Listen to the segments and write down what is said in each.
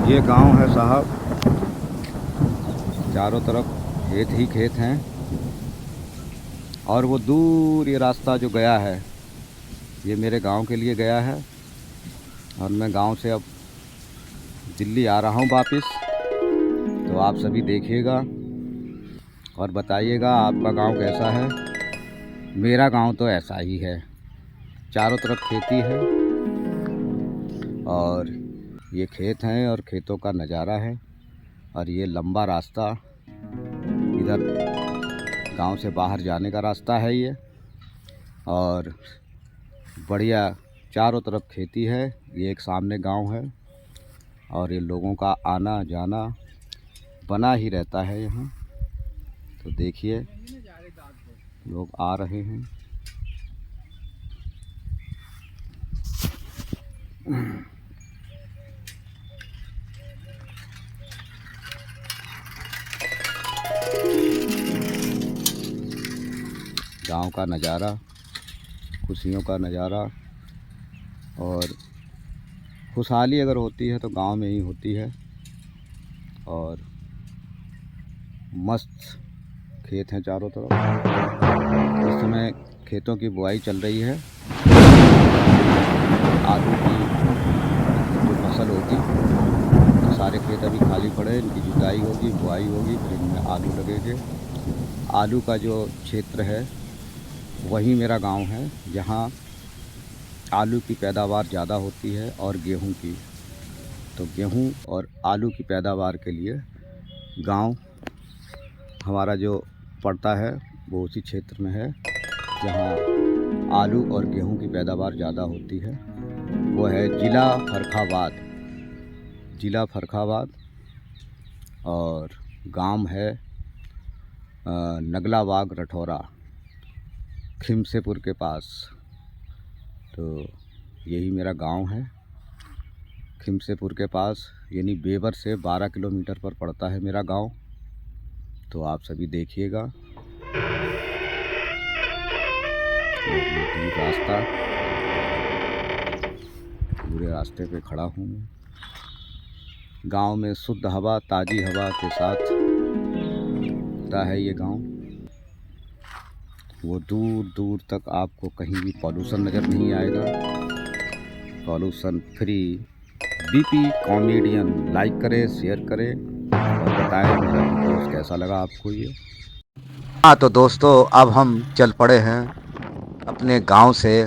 ये गांव है साहब, चारों तरफ खेत ही खेत हैं। और वो दूर ये रास्ता जो गया है, ये मेरे गांव के लिए गया है। और मैं गांव से अब दिल्ली आ रहा हूं वापस। तो आप सभी देखिएगा और बताइएगा आपका गांव कैसा है। मेरा गांव तो ऐसा ही है, चारों तरफ खेती है और ये खेत हैं और खेतों का नज़ारा है। और ये लंबा रास्ता इधर गांव से बाहर जाने का रास्ता है ये। और बढ़िया चारों तरफ खेती है। ये एक सामने गांव है और ये लोगों का आना जाना बना ही रहता है यहाँ। तो देखिए लोग आ रहे हैं। गांव का नज़ारा, खुशियों का नज़ारा। और खुशहाली अगर होती है तो गांव में ही होती है। और मस्त खेत हैं चारों तरफ। इस समय खेतों की बुआई चल रही है। आलू की जो फसल होगी, तो सारे खेत अभी खाली पड़े, इनकी जुताई होगी, बुआई होगी, फिर इनमें आलू लगेंगे। आलू का जो क्षेत्र है वही मेरा गांव है, जहां आलू की पैदावार ज़्यादा होती है और गेहूं की। तो गेहूं और आलू की पैदावार के लिए गांव हमारा जो पड़ता है वो उसी क्षेत्र में है, जहां आलू और गेहूं की पैदावार ज़्यादा होती है। वो है ज़िला फर्रुखाबाद। ज़िला फर्रुखाबाद। और गांव है नगलाबाग रठौरा, खिमसेपुर के पास। तो यही मेरा गांव है, खिमसेपुर के पास, यानी बेवर से 12 किलोमीटर पर पड़ता है मेरा गांव। तो आप सभी देखिएगा। ये रास्ता, पूरे रास्ते पे खड़ा हूँ मैं। गांव में शुद्ध हवा, ताज़ी हवा के साथ होता है ये गांव। वो दूर दूर तक आपको कहीं भी पॉल्यूशन नज़र नहीं आएगा। Pollution free BP comedian. Like करें, शेयर करें और बताएं मेरा वीडियोस कैसा लगा आपको ये। हाँ तो दोस्तों, अब हम चल पड़े हैं अपने गांव से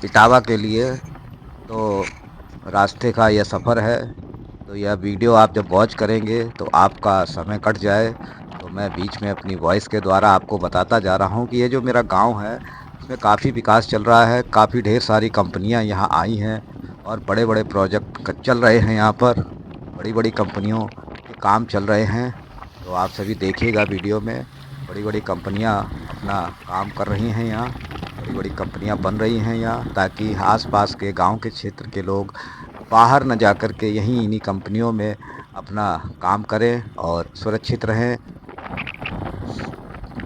इटावा के लिए। तो रास्ते का यह सफ़र है। तो यह वीडियो आप जब वॉच करेंगे तो आपका समय कट जाए, तो मैं बीच में अपनी वॉइस के द्वारा आपको बताता जा रहा हूँ कि ये जो मेरा गांव है इसमें काफ़ी विकास चल रहा है। काफ़ी ढेर सारी कंपनियां यहाँ आई हैं और बड़े बड़े प्रोजेक्ट चल रहे हैं। यहाँ पर बड़ी बड़ी कंपनियों के काम चल रहे हैं। तो आप सभी देखिएगा वीडियो में। बड़ी बड़ी कंपनियां अपना काम कर रही हैं यहाँ। बड़ी बड़ी कंपनियां बन रही हैं यहाँ, ताकि आसपास के गांव के क्षेत्र के लोग बाहर न जा कर के यहीं इन्हीं कंपनियों में अपना काम करें और सुरक्षित रहें।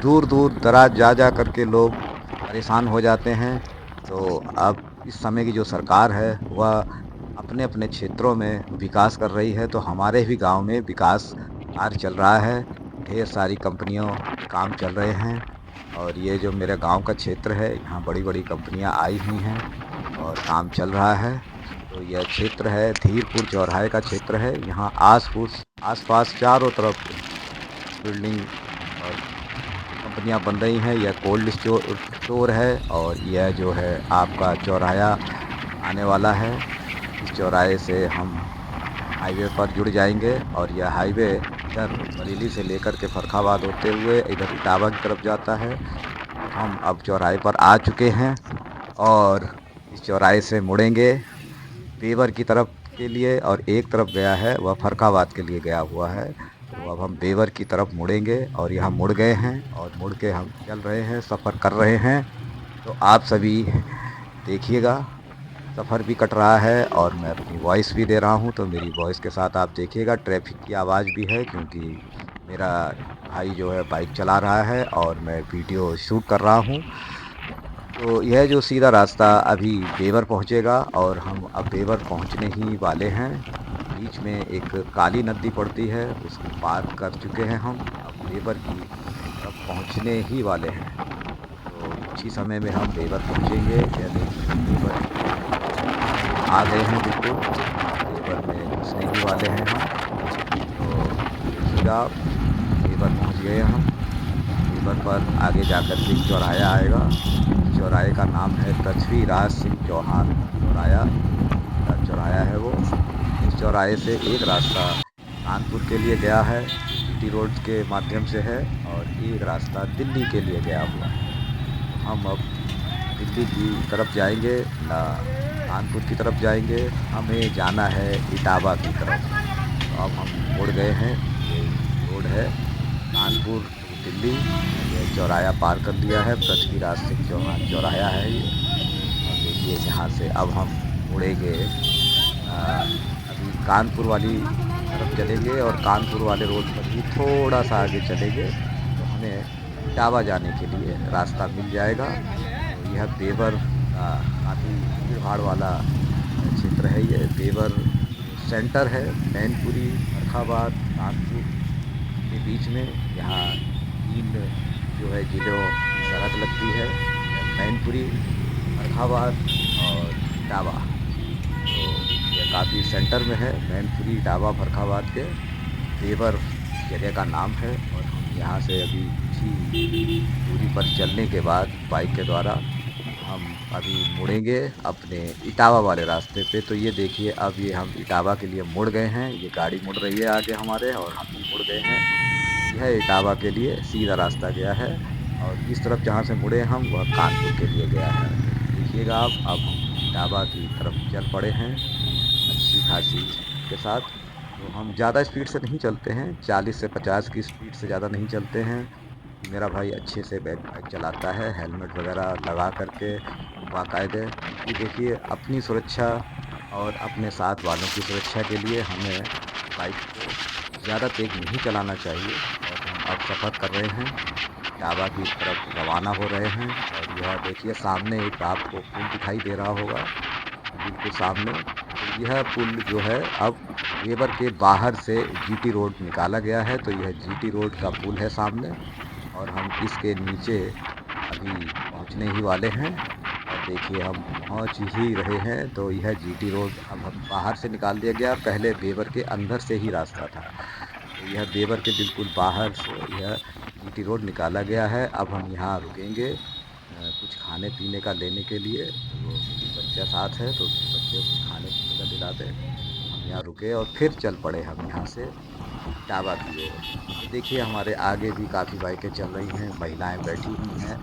दूर दूर दराज जा जा कर के लोग परेशान हो जाते हैं। तो अब इस समय की जो सरकार है वह अपने अपने क्षेत्रों में विकास कर रही है। तो हमारे भी गांव में विकास कार्य चल रहा है। ढेर सारी कंपनियों के काम चल रहे हैं। और ये जो मेरे गांव का क्षेत्र है, यहाँ बड़ी बड़ी कंपनियां आई हुई हैं और काम चल रहा है। तो यह क्षेत्र है धीरपुर चौराहे का क्षेत्र है। यहाँ आसपास चारों तरफ बिल्डिंग और कंपनियां बन रही हैं। यह कोल्ड स्टोर है और यह जो है आपका चौराहा आने वाला है। इस चौराहे से हम हाईवे पर जुड़ जाएंगे और यह हाईवे इधर बरेली से लेकर के फर्रुखाबाद होते हुए इधर इटावा की तरफ जाता है। हम अब चौराहे पर आ चुके हैं और इस चौराहे से मुड़ेंगे बेवर की तरफ के लिए, और एक तरफ गया है वह फर्रुखाबाद के लिए गया हुआ है। तो अब हम बेवर की तरफ मुड़ेंगे और यहाँ मुड़ गए हैं और मुड़ के हम चल रहे हैं, सफ़र कर रहे हैं। तो आप सभी देखिएगा। सफ़र भी कट रहा है और मैं अपनी वॉइस भी दे रहा हूँ, तो मेरी वॉइस के साथ आप देखिएगा। ट्रैफिक की आवाज़ भी है क्योंकि मेरा भाई जो है बाइक चला रहा है और मैं वीडियो शूट कर रहा हूँ। तो यह जो सीधा रास्ता अभी बेवर पहुँचेगा और हम अब बेवर पहुँचने ही वाले हैं। बीच में एक काली नदी पड़ती है, उसको पार कर चुके हैं हम, अब बेवर की तरफ पहुँचने ही वाले हैं। तो कुछ ही समय में हम बेवर पहुँचेंगे। यह देखिए बेवर आ गए हैं बिल्कुल, बेवर में घुसने ही वाले हैं हम। तो देखिएगा आप, बेवर पहुँच गए हम। बेवर पर आगे जाकर के एक चौराहा आएगा। इस चौराहे का नाम है पृथ्वीराज सिंह चौहान चौराहा का चौराहा है वो। इस चौराहे से एक रास्ता कानपुर के लिए गया है, जो जीटी रोड के माध्यम से है, और एक रास्ता दिल्ली के लिए गया हुआ है। तो हम अब दिल्ली की तरफ जाएंगे ना कानपुर की तरफ जाएंगे, हमें जाना है इटावा की तरफ। तो अब हम मुड़ गए हैं, ये रोड है कानपुर टू दिल्ली। ये चौराहा पार कर लिया है, पृथ्वीराज सिंह चौहान चौराहा है ये। और देखिए यहाँ से अब हम मुड़ेंगे, अभी कानपुर वाली तरफ चलेंगे, और कानपुर वाले रोड पर ही थोड़ा सा आगे चलेंगे तो हमें इटावा जाने के लिए रास्ता मिल जाएगा। तो यह बेवर का काफ़ी भीड़ भाड़ वाला क्षेत्र है। ये बेवर सेंटर है, मैनपुरी, फर्रुखाबाद, कानपुर के बीच में। यहाँ 3 जो है ज़िलों की सरहद लगती है, मैनपुरी, फर्रुखाबाद और इटावा। तो यह काफ़ी सेंटर में है, मैनपुरी, इटावा, फर्रुखाबाद के। बेवर जगह का नाम है, और हम यहाँ से अभी कुछ ही दूरी पर चलने के बाद बाइक के द्वारा हम अभी मुड़ेंगे अपने इटावा वाले रास्ते पे। तो ये देखिए, अब ये हम इटावा के लिए मुड़ गए हैं, ये गाड़ी मुड़ रही है आगे हमारे, और हम भी मुड़ गए हैं। यह इटावा के लिए सीधा रास्ता गया है, और इस तरफ जहाँ से मुड़े हम वह कानपुर के लिए गया है। देखिएगा आप, अब हम इटावा की तरफ चल पड़े हैं अच्छी खासी स्पीड के साथ। तो हम ज़्यादा स्पीड से नहीं चलते हैं, 40 से 50 की स्पीड से ज़्यादा नहीं चलते हैं, क्योंकि मेरा भाई अच्छे से बाइक चलाता है, हेलमेट वगैरह लगा करके बाकायदे। क्योंकि देखिए, अपनी सुरक्षा और अपने साथ वालों की सुरक्षा के लिए हमें बाइक को ज़्यादा तेज़ नहीं चलाना चाहिए। और हम अब सफ़र कर रहे हैं, इटावा की तरफ रवाना हो रहे हैं। और यह देखिए सामने एक आपको पुल दिखाई दे रहा होगा, बिल्कुल सामने। तो यह पुल जो है अब बेवर के बाहर से जीटी रोड निकाला गया है, तो यह जीटी रोड का पुल है सामने, और हम इसके नीचे अभी पहुंचने ही वाले हैं। और देखिए हम पहुंच ही रहे हैं। तो यह जीटी रोड अब हम बाहर से निकाल दिया गया, पहले बेवर के अंदर से ही रास्ता था। तो यह बेवर के बिल्कुल बाहर से यह जीटी रोड निकाला गया है। अब हम यहाँ रुकेंगे कुछ खाने पीने का लेने के लिए। तो क्योंकि बच्चा साथ है, तो बच्चे को कुछ खाने पीने का दिला दें। तो हम यहाँ रुके और फिर चल पड़े हम यहाँ से इटावा की ओर। तो देखिए हमारे आगे भी काफ़ी बाइकें चल रही हैं, महिलाएं बैठी हुई हैं।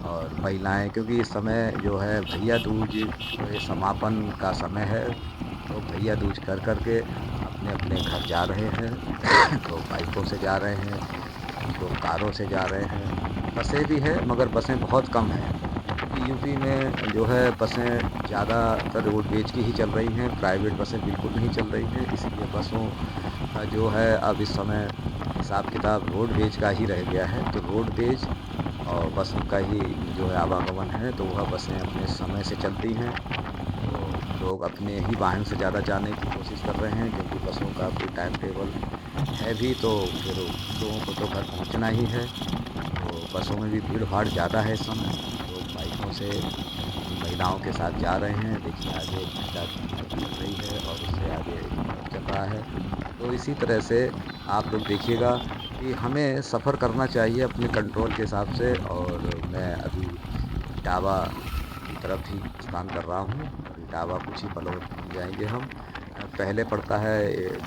और महिलाएं, क्योंकि इस समय जो है भैया दूज के समापन का समय है, तो भैया दूज कर कर के अपने अपने घर जा रहे हैं। तो बाइकों से जा रहे हैं, कुछ लोग कारों से जा रहे हैं, बसें भी हैं मगर बसें बहुत कम हैं। क्योंकि यूपी में जो है बसें ज़्यादातर रोडवेज की ही चल रही हैं, प्राइवेट बसें बिल्कुल नहीं चल रही हैं। इसीलिए बसों का जो है अब इस समय हिसाब किताब रोडवेज का ही रह गया है। तो रोडवेज और बसों का ही जो है आवागमन है, तो वह बसें अपने समय से चलती हैं। तो लोग अपने ही वाहन से ज़्यादा जाने की कोशिश कर रहे हैं, क्योंकि बसों का कोई टाइम टेबल है भी, तो फिर लोगों को तो घर पहुंचना ही है। तो बसों में भी भीड़ भाड़ ज़्यादा है इस समय। लोग बाइकों से अपनी महिलाओं के साथ जा रहे हैं। देखिए आगे एक महिला चल रही है, और उससे आगे एक ट्रक चल रहा है। तो इसी तरह से आप लोग देखिएगा कि हमें सफ़र करना चाहिए अपने कंट्रोल के हिसाब से। और मैं अभी इटावा की तरफ ही प्रस्थान कर रहा हूँ, और इटावा कुछ ही पलों में पहुँच जाएंगे हम। पहले पड़ता है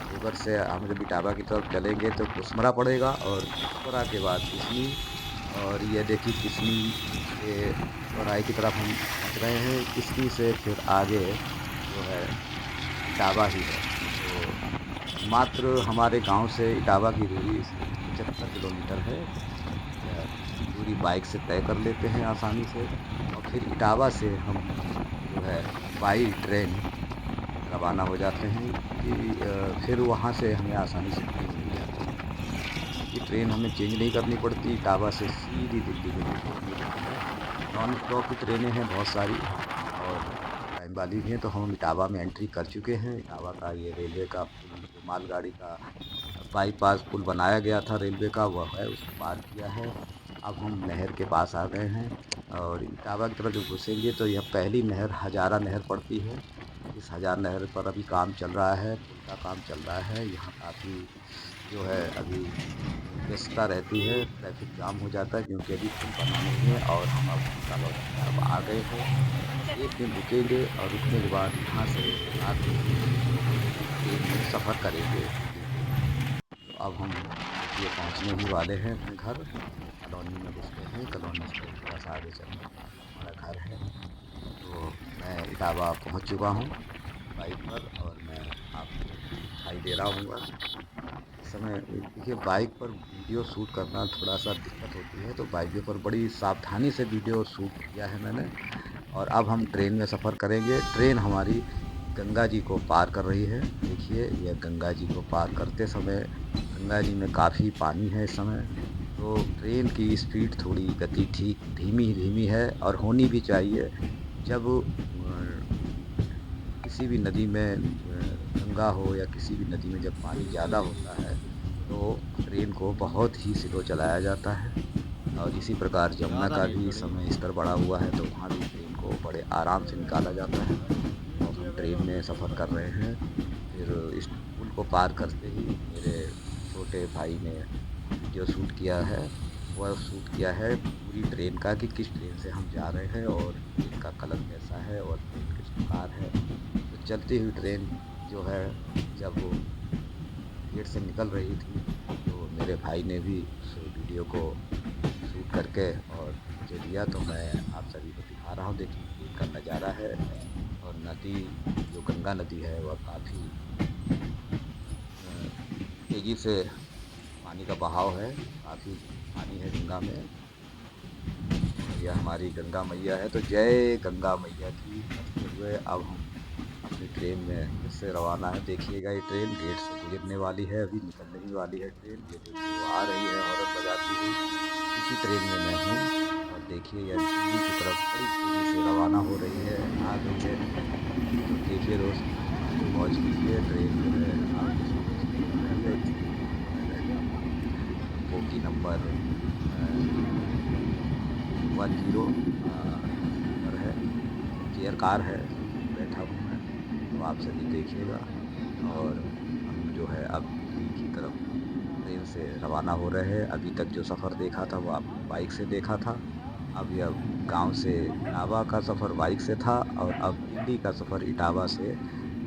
बेवर से हम जब इटावा की तरफ चलेंगे तो कुसमरा पड़ेगा, और कुसमरा के बाद किसनी। और ये देखिए किसनी के चौराहे की तरफ हम पहुँच रहे हैं। किसनी से फिर आगे जो है इटावा ही है। तो मात्र हमारे गांव से इटावा की दूरी 75 किलोमीटर है। यह दूरी बाइक से तय कर लेते हैं आसानी से। और फिर इटावा से हम जो है बाई ट्रेन रवाना हो जाते हैं, क्योंकि फिर वहाँ से हमें आसानी से ट्रेन मिल जाती है, क्योंकि ट्रेन हमें चेंज नहीं करनी पड़ती। इटावा से सीधी दिल्ली के लिए होती है। नॉन स्टॉप की ट्रेनें हैं बहुत सारी, और वाली भी हैं, तो हम इटावा में एंट्री कर चुके हैं। इटावा का ये रेलवे का पुल जो मालगाड़ी का बाईपास पुल बनाया गया था रेलवे का, वह है, उसको पार किया है। अब हम नहर के पास आ गए हैं और इटावा की तरफ जब घुसेंगे तो यह पहली नहर हजारा नहर पड़ती है। इस हज़ार नहर पर अभी काम चल रहा है, पुल का काम चल रहा है। यहाँ काफ़ी जो है अभी व्यस्तता रहती है, ट्रैफिक जाम हो जाता है क्योंकि अभी पुल बना नहीं है और हम अब इटावा की तरफ आ गए हैं। 1 दिन रुकेंगे और रुकने के बाद यहाँ से रात में ट्रेन में सफ़र करेंगे दिल्ली के लिए। तो अब हम देखिए पहुँचने ही वाले हैं अपने घर। कॉलोनी में घुसते हैं, कॉलोनी से थोड़ा-सा आगे चलने के बाद हमारा घर है। तो मैं इटावा पहुँच चुका हूँ बाइक पर और मैं आपको दिखाई दे रहा हूँगा। इस समय देखिए बाइक पर वीडियो शूट करना थोड़ा-सा दिक्कत होती है, तो बाइक के ऊपर बड़ी सावधानी से वीडियो शूट किया है मैंने। और अब हम ट्रेन में सफ़र करेंगे। ट्रेन हमारी गंगा जी को पार कर रही है। देखिए यह गंगा जी को पार करते समय गंगा जी में काफ़ी पानी है इस समय। तो ट्रेन की स्पीड थोड़ी गति ठीक धीमी-धीमी है और होनी भी चाहिए। जब किसी भी नदी में गंगा हो या किसी भी नदी में जब पानी ज़्यादा होता है, तो ट्रेन को बहुत ही स्लो चलाया जाता है। और इसी प्रकार जमुना का भी इस समय स्तर बढ़ा हुआ है, तो वहाँ भी ट्रेन को बड़े आराम से निकाला जाता है। तो अब हम ट्रेन में सफ़र कर रहे हैं। फिर इस पुल को पार करते ही मेरे छोटे भाई ने वीडियो शूट किया है। वह शूट किया है पूरी ट्रेन का कि किस ट्रेन से हम जा रहे हैं और ट्रेन का कलर कैसा है और ट्रेन किस प्रकार है। तो चलती हुई ट्रेन जो है जब वो गेट से निकल रही थी, तो मेरे भाई ने भी उस वीडियो को शूट करके और मुझे दिया, तो मैं आप सभी को दिखा रहा हूँ। देखिए ट्रेन का नज़ारा है और नदी जो गंगा नदी है वह काफ़ी तेज़ी से पानी का बहाव है, काफ़ी पानी है गंगा में और यह हमारी गंगा मैया है। तो जय गंगा मैया की करते हुए अब हम अपनी ट्रेन में फिर से रवाना है। देखिएगा ये ट्रेन गेट से गुज़रने वाली है, अभी निकलने ही वाली है ट्रेन। ये देखिए वो आ रही है हॉर्न बजाती हुई। इसी ट्रेन में मैं हूँ और देखिए यह दिल्ली की तरफ बड़ी तेज़ी से रवाना हो रही है, आ गई है। तो देखिए दोस्त, आप भी वॉच कीजिए, ट्रेन जो है आपके सामने चलने जा रही है। इस ट्रेन में जो मैं बैठा हूँ, बोगी नंबर 10 पर है, चेयर कार है, उसमें बैठा हूँ मैं। तो आप सभी देखिएगा और हम जो है अब दिल्ली की तरफ ट्रेन से रवाना हो रहे हैं। अभी तक जो सफ़र देखा था वो आपने बाइक से देखा था। अब यह गाँव से इटावा का सफ़र बाइक से था और अब दिल्ली का सफ़र इटावा से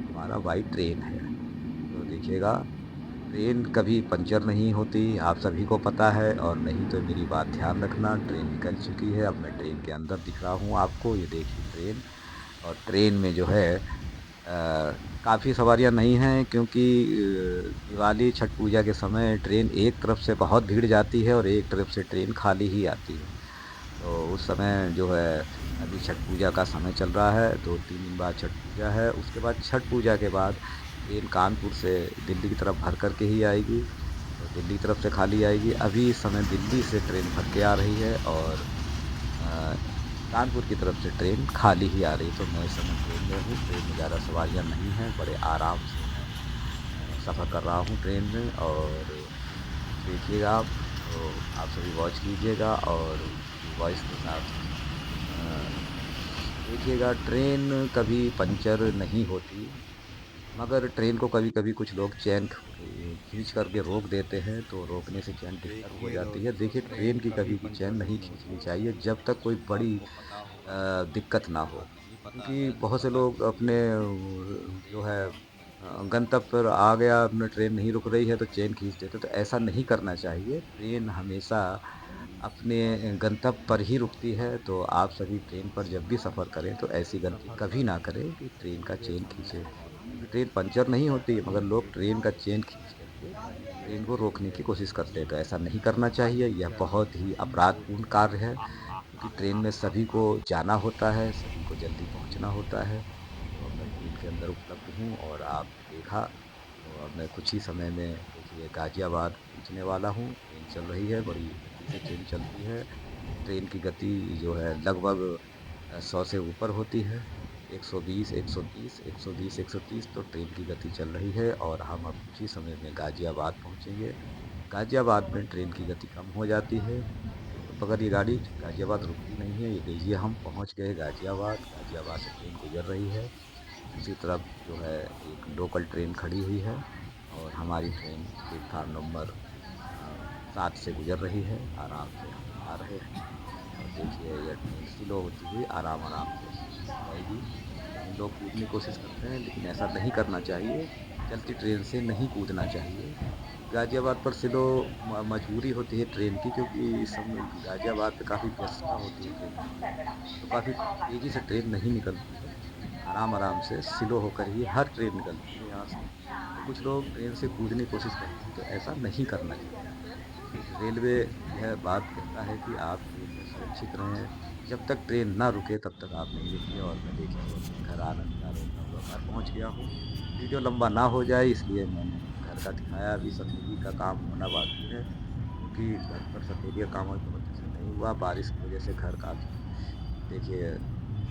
हमारा बाई ट्रेन है। तो देखिएगा ट्रेन कभी पंचर नहीं होती, आप सभी को पता है। और नहीं तो मेरी बात ध्यान रखना, ट्रेन निकल चुकी है। अब मैं ट्रेन के अंदर दिख रहा हूँ आपको, ये देखिए ट्रेन। और ट्रेन में जो है काफ़ी सवारियाँ नहीं हैं क्योंकि दिवाली, छठ पूजा के समय ट्रेन एक तरफ से बहुत भीड़ जाती है और एक तरफ से ट्रेन खाली ही आती है। तो उस समय जो है अभी छठ पूजा का समय चल रहा है, 2-3 दिन बाद छठ पूजा है। उसके बाद छठ पूजा के बाद ट्रेन कानपुर से दिल्ली की तरफ भर कर के ही आएगी, तो दिल्ली की तरफ से खाली आएगी। अभी इस समय दिल्ली से ट्रेन भर के आ रही है और अ, कानपुर की तरफ से ट्रेन खाली ही आ रही है। तो मैं इस समय ट्रेन में हूँ, ट्रेन में ज़्यादा सवारियाँ नहीं हैं, बड़े आराम से मैं सफ़र कर रहा हूँ ट्रेन में। और देखिएगा आप, तो आप सभी वॉच कीजिएगा और मेरी वॉइस के साथ अ, देखिएगा ट्रेन कभी पंचर नहीं होती, मगर ट्रेन को कभी-कभी कुछ लोग चैन खींच कर के रोक देते हैं, तो रोकने से चैन डिस्टर्ब हो जाती है। देखिए ट्रेन की कभी भी चैन नहीं खींचनी चाहिए जब तक कोई बड़ी दिक्कत ना हो। क्योंकि बहुत से लोग अपने जो है गंतव्य पर आ गया, अपना ट्रेन नहीं रुक रही है तो चेन खींच देते, तो ऐसा नहीं करना चाहिए। ट्रेन हमेशा अपने गंतव्य पर ही रुकती है, तो आप सभी ट्रेन पर जब भी सफ़र करें तो ऐसी गलती कभी ना करें कि ट्रेन का चेन खींचे। क्योंकि ट्रेन पंचर नहीं होती है, मगर लोग ट्रेन का चेन खींच करके ट्रेन को रोकने की कोशिश करते हैं, तो ऐसा नहीं करना चाहिए। यह बहुत ही अपराधपूर्ण कार्य है। क्योंकि ट्रेन में सभी को जाना होता है, सभी को जल्दी पहुँचना होता है। तो अब मैं ट्रेन के अंदर उपलब्ध हूँ और आपने देखा, तो अब मैं कुछ ही समय में देखिए गाज़ियाबाद पहुँचने वाला हूँ। ट्रेन चल रही है, बड़ी गति से ट्रेन चलती है। ट्रेन की गति जो है लगभग 100 से ऊपर होती है। 120, 130, 120, 130 तो ट्रेन की गति चल रही है और हम अब कुछ ही समय में गाज़ियाबाद पहुँचेंगे। गाज़ियाबाद में ट्रेन की गति कम हो जाती है, तो पकड़िए गाड़ी, गाज़ियाबाद रुकती नहीं है। ये लीजिए हम पहुँच गए गाज़ियाबाद, गाज़ियाबाद से ट्रेन गुज़र रही है। दूसरी तरफ जो है एक लोकल ट्रेन खड़ी हुई है और हमारी ट्रेन प्लेटफ़ार्म नंबर 7 से गुज़र रही है। आराम से हम आ रहे हैं और देखिए ये ट्रेन स्लो होती हुई आराम-आराम से जाएगी। कहीं लोग कूदने की कोशिश करते हैं लेकिन ऐसा नहीं करना चाहिए। चलती ट्रेन से नहीं कूदना चाहिए। गाज़ियाबाद पर स्लो मजबूरी होती है ट्रेन की क्योंकि इस समय गाज़ियाबाद पे काफ़ी व्यस्तता होती है ट्रेनों की, तो काफ़ी तेज़ी से ट्रेन नहीं निकलती है। आराम-आराम से स्लो होकर ही हर ट्रेन निकलती है यहाँ से। तो कुछ लोग ट्रेन से कूदने की कोशिश करते हैं, तो ऐसा नहीं करना चाहिए। रेलवे यह बात कहता है कि आप ट्रेन में सुरक्षित रहें, जब तक ट्रेन ना रुके तब तक आप नहीं रुकिए और मैं देखिए अब अपने घर आनंद रोता हुआ घर पहुँच गया हूँ। वीडियो लंबा ना हो जाए इसलिए मैंने घर का दिखाया, अभी सफेदी का काम होना बाकी है, क्योंकि घर पर सफेदी का काम अभी बहुत दिन से नहीं हुआ, बारिश की वजह से घर काफ़ी देखिए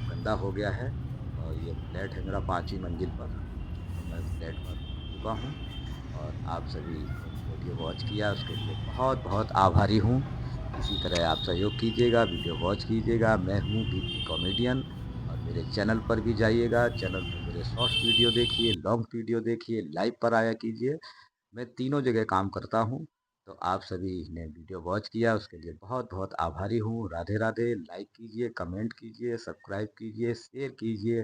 गंदा हो गया है और ये फ्लैट है मेरा 5वीं मंजिल पर, तो मैं फ्लैट पर पहुँच चुका हूँ और आप सभी ने जो वीडियो वॉच किया उसके लिए बहुत-बहुत आभारी हूँ। इसी तरह आप सहयोग कीजिएगा, वीडियो वॉच कीजिएगा। मैं हूँ बीपी कॉमेडियन और मेरे चैनल पर भी जाइएगा। चैनल पर मेरे शॉर्ट्स वीडियो देखिए, लॉन्ग वीडियो देखिए, लाइव पर आया कीजिए। मैं तीनों जगह काम करता हूँ। तो आप सभी ने वीडियो वॉच किया उसके लिए बहुत-बहुत आभारी हूँ। राधे-राधे। लाइक कीजिए, कमेंट कीजिए, सब्सक्राइब कीजिए, शेयर कीजिए।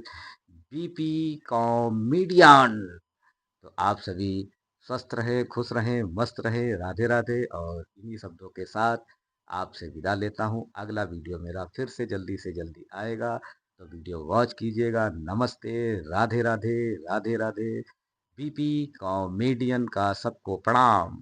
BP comedian. तो आप सभी स्वस्थ रहें, खुश रहें, मस्त रहें, राधे-राधे और इन्हीं शब्दों के साथ आपसे विदा लेता हूँ। अगला वीडियो मेरा फिर से जल्दी आएगा, तो वीडियो वॉच कीजिएगा। नमस्ते, राधे-राधे, राधे-राधे। बीपी कॉमेडियन का सबको प्रणाम।